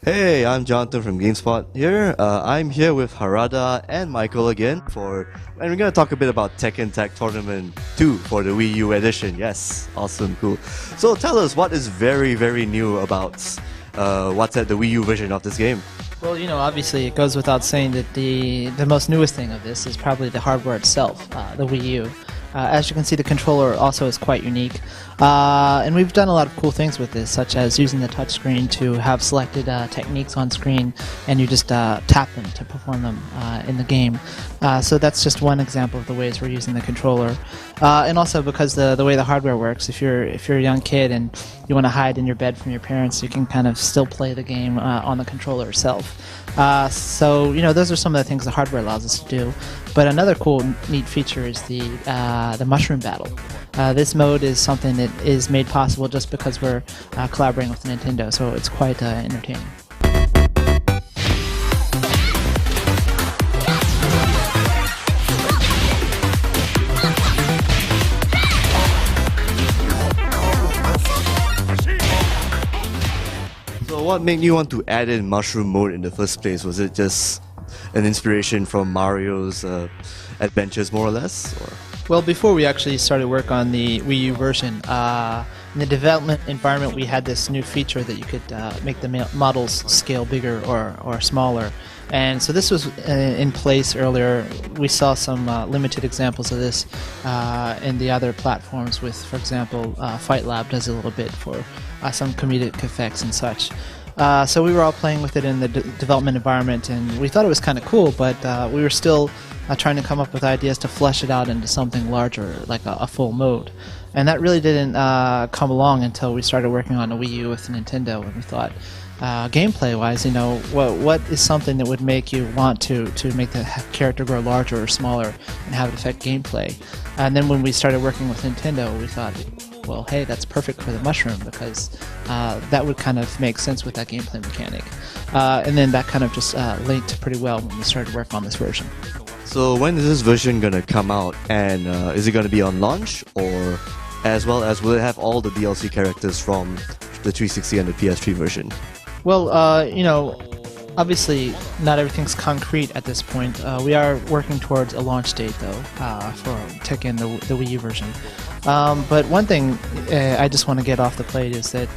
Hey, I'm Jonathan from GameSpot here. I'm here with Harada and Michael again and we're gonna talk a bit about Tekken Tag Tournament 2 for the Wii U edition. Yes, awesome, cool. So tell us what is very, very new about what's at the Wii U version of this game. Well, obviously it goes without saying that the most newest thing of this is probably the hardware itself, the Wii U. As you can see, the controller also is quite unique. And we've done a lot of cool things with this, such as using the touchscreen to have selected techniques on screen, and you just tap them to perform them in the game. So that's just one example of the ways we're using the controller. And also because the way the hardware works, if you're a young kid and you want to hide in your bed from your parents, you can kind of still play the game on the controller itself. So those are some of the things the hardware allows us to do. But another cool, neat feature is the mushroom battle. This mode is something that is made possible just because we're collaborating with Nintendo, so it's quite entertaining. So what made you want to add in mushroom mode in the first place? Was it just an inspiration from Mario's adventures, more or less? Or? Well, before we actually started work on the Wii U version, in the development environment we had this new feature that you could make the models scale bigger or smaller. And so this was in place earlier. We saw some limited examples of this in the other platforms with, for example, Fight Lab does a little bit for some comedic effects and such. So we were all playing with it in the development environment, and we thought it was kind of cool, but we were still trying to come up with ideas to flesh it out into something larger, like a full mode. And that really didn't come along until we started working on a Wii U with Nintendo, and we thought, gameplay-wise, what is something that would make you want to make the character grow larger or smaller and have it affect gameplay? And then when we started working with Nintendo, we thought, well, hey, that's perfect for the mushroom, because that would kind of make sense with that gameplay mechanic. And then that kind of just linked pretty well when we started work on this version. So when is this version gonna come out, and is it gonna be on launch, or as well as will it have all the DLC characters from the 360 and the PS3 version? Well, obviously not everything's concrete at this point. We are working towards a launch date, though, for Tekken, the Wii U version. But one thing I just want to get off the plate is that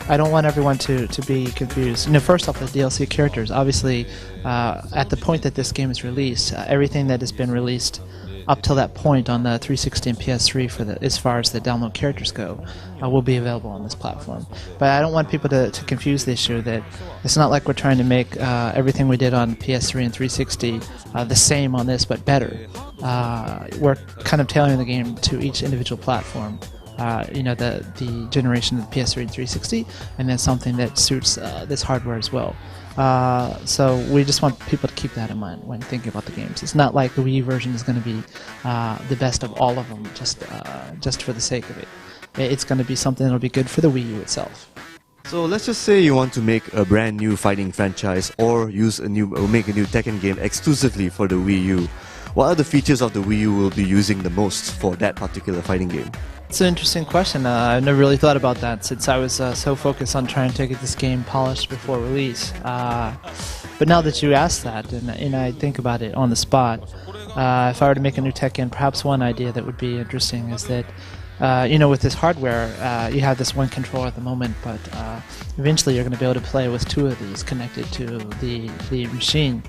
I don't want everyone to be confused. First off, the DLC characters. Obviously, at the point that this game is released, everything that has been released up till that point on the 360 and PS3 as far as the download characters go, will be available on this platform. But I don't want people to confuse the issue that it's not like we're trying to make everything we did on PS3 and 360 the same on this, but better. We're kind of tailoring the game to each individual platform. The generation of the PS3 and 360, and then something that suits this hardware as well. So we just want people to keep that in mind when thinking about the games. It's not like the Wii U version is going to be the best of all of them just for the sake of it. It's going to be something that will be good for the Wii U itself. So let's just say you want to make a brand new fighting franchise or make a new Tekken game exclusively for the Wii U. What are the features of the Wii U will be using the most for that particular fighting game? It's an interesting question. I've never really thought about that since I was so focused on trying to get this game polished before release. But now that you ask that, and I think about it on the spot, if I were to make a new Tekken, perhaps one idea that would be interesting is that, with this hardware, you have this one controller at the moment, but eventually you're going to be able to play with two of these connected to the machine.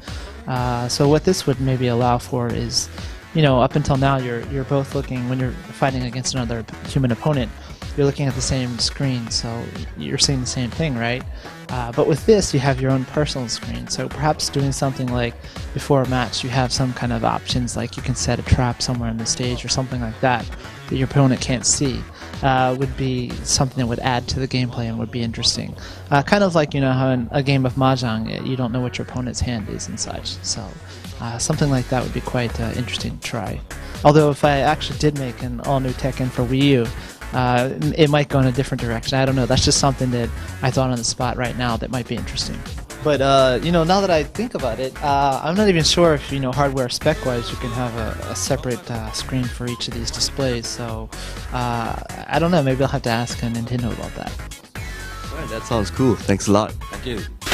So what this would maybe allow for is, up until now, you're both looking, when you're fighting against another human opponent, you're looking at the same screen, so you're seeing the same thing, right? But with this, you have your own personal screen, so perhaps doing something like before a match, you have some kind of options, like you can set a trap somewhere on the stage or something like that your opponent can't see, would be something that would add to the gameplay and would be interesting. Kind of like, how in a game of Mahjong, you don't know what your opponent's hand is and such, so something like that would be quite interesting to try. Although if I actually did make an all-new Tekken for Wii U, it might go in a different direction. I don't know. That's just something that I thought on the spot right now that might be interesting. But now that I think about it, I'm not even sure if hardware spec-wise you can have a separate screen for each of these displays. So I don't know. Maybe I'll have to ask Nintendo about that. Alright, that sounds cool. Thanks a lot. Thank you.